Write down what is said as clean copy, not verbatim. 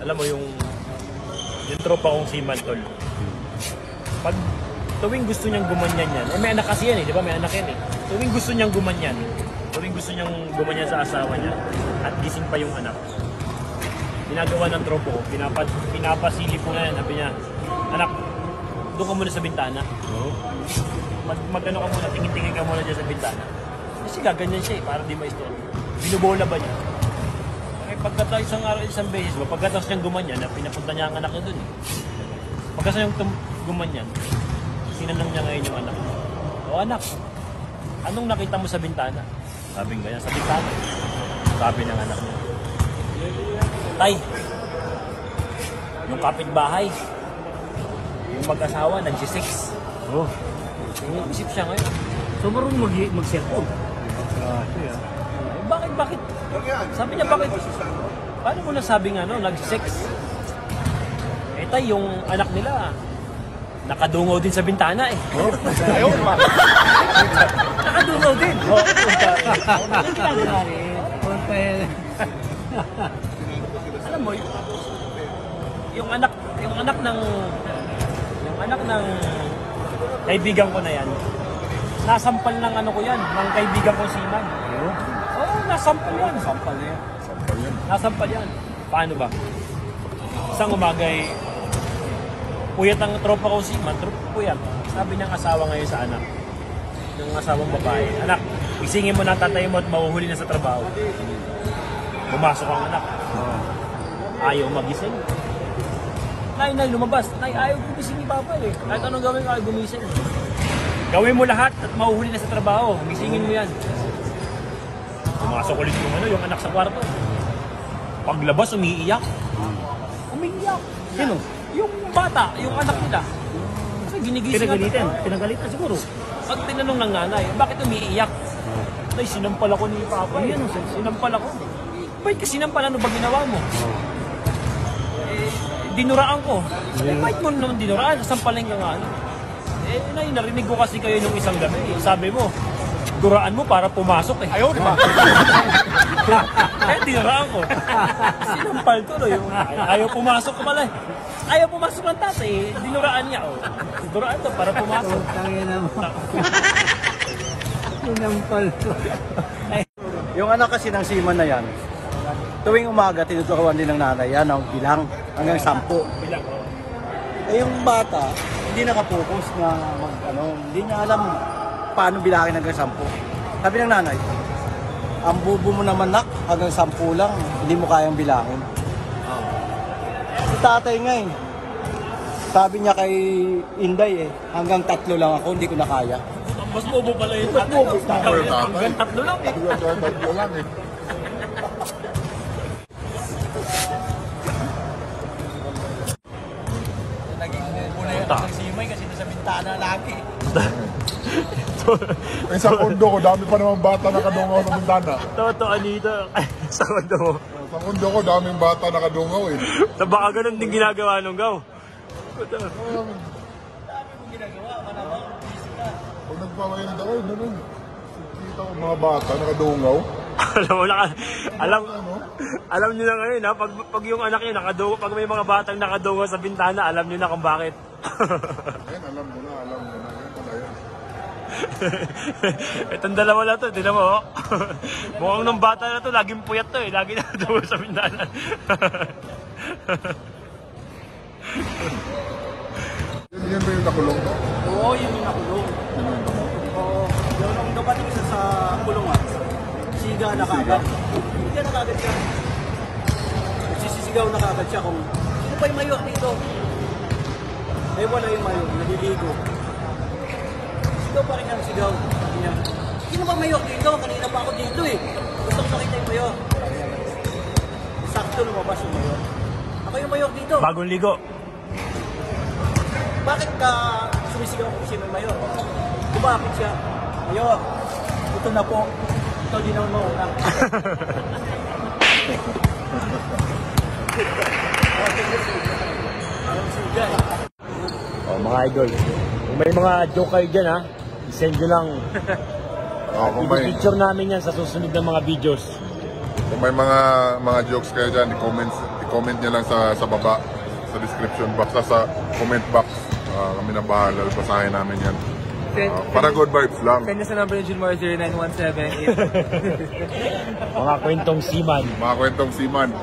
Alam mo yung tropa kong si Mantol. Pag tuwing gusto niyang gumanyan yan, may anak kasi yan eh, di ba? May anak yan eh. Tuwing gusto niyang gumanyan sa asawa niya at gising pa yung anak, ginagawa ng tropo ko, pinapasilip ko na yan, sabi niya, anak, doon ka muna sa bintana. Mag-ano ka muna, tingin-tingin ka muna dyan sa bintana. Kasi gaganyan siya eh, para di ma-istorbo. Binubola ba niya? Eh, pagkatapos isang beses ba, pagkatapos niyang gumanyan, pinapunta niya ang anak niya doon eh. Pagkatapos niyang gumanyan, sinanong niya ngayon yung anak. O anak, anong nakita mo sa bintana? Sabi ganyan, sa bintana. Sabi ng anak niya, Tay, yung kapitbahay, yung mag-asawa, nag-6. Oh. Isip siya ngayon. So marunong mag-cellphone? Bakit? Sabi niya, bakit? Paano mo nasabing nag-6? Eh tay, yung anak nila, nakadungaw din sa bintana eh. Oh, ayun ba? Nakadungaw din. Alam mo, yung anak ng kaibigan ko na yan, nasampal ng ko yan, ng kaibigan ko si Iman. Oo, nasampal yan. Nasampal yan. Paano ba? Isang umagay, puyat ang tropa ko si Iman, puyat. Sabi ng asawa ngayon sa anak, ng asawang babae, anak, isingin mo na tatay mo at mahuhuli na sa trabaho. Pumasok ang anak. Ayaw magising. Nay, lumabas. Nay, ayaw gumising ni Papa eh. Kahit anong gawin ko, ayaw gumising. Gawin mo lahat at mahuhuli na sa trabaho. Gisingin mo yan. Pumasok ulit yung anak sa kwarto. Paglabas, umiiyak. Umiiyak. Sino? Yung bata, yung anak nila. Kasi ginigising. Pinagalitan siguro. Pag tinanong ng nanay, bakit umiiyak? Nay, sinampal ako ni Papa. Sinampal ako. Bakit ka sinampal? Ano ba ginawa mo? Dinuraan ko. Bakit mo naman dinuraan? Sampalin ka nga. Nay, narinig ko kasi kayo nung isang gabi. Sabi mo, duraan mo para pumasok eh. Ayaw, di ba? Kaya dinuraan ko. Sinampal to, no? Ayaw pumasok ko pala eh. Ayaw pumasok ng tatay eh. Dinuraan niya. Oh. Duraan to para pumasok. Tangina mo. Sinampal to. Yung anak kasi ng Siman na yan, tuwing umaga, tinuturuan din ng nanay yan ang bilang hanggang 10. Bilang, Eh yung bata, hindi nakapokus na hindi niya alam paano bilangin hanggang 10. Sabi ng nanay, ang bubo mo naman nak, hanggang 10 lang, hindi mo kayang bilangin. Si tatay nga eh, sabi niya kay Inday hanggang 3 lang ako, hindi ko na kaya. mas bobo pala yung tatay. Hanggang 3 lang eh. Si May kasi sa bintana lagi. Sa kondo ko, dami pa naman bata nakadungaw sa bintana. Toto, Anita. Sa kondo mo. Sa kondo ko, daming bata nakadungaw eh. So baka ganun din ginagawa nung gaw. Pag nagpapayin ako, ganun. Kita ko mga bata nakadungaw. Alam niyo na ngayon ha, pag yung anak niyo nakadungaw, pag may mga batang nakadungaw sa bintana, alam niyo na kung bakit. Ayan, alam mo na. Yan pala yan. Itong dalawa na to, tinan mo. Mukhang nung bata na to, laging puyat to eh. Lagi nakadungaw sa bintana. Yan ba yung nakulong to? Oo, yun yung nakulong. Oo, yung dumating siya sa kulungan, siga na kagad. Siga na kagad siya. Nagsisigaw na kagad siya kung sino pa yung mayor dito? Eh wala yung mayor, naliligo. Sigaw pa rin ang sigaw. Sabi niya, sino ba mayor dito? Kanina pa ako dito eh. Gusto ko makita yung mayor. Sakto lumabas yung mayor. Ako yung mayor dito. Bagong ligo. Bakit ka sumisigaw kung sino yung mayor? Bakit siya? Mayor, ito na po. Ito din ang mauna. Oh, mga idol. Kung may mga joke kayo dyan ha, isend nyo lang. I-picture namin yan sa susunod ng mga videos. Kung may mga jokes kayo dyan, i-comment comment niya lang sa baba, sa description box, sa comment box. Kami na bahala, basahin namin yan. Para good vibes lang. Send nyo sa number ni Junmar 0917. Mga kwentong seaman. Mga kwentong seaman.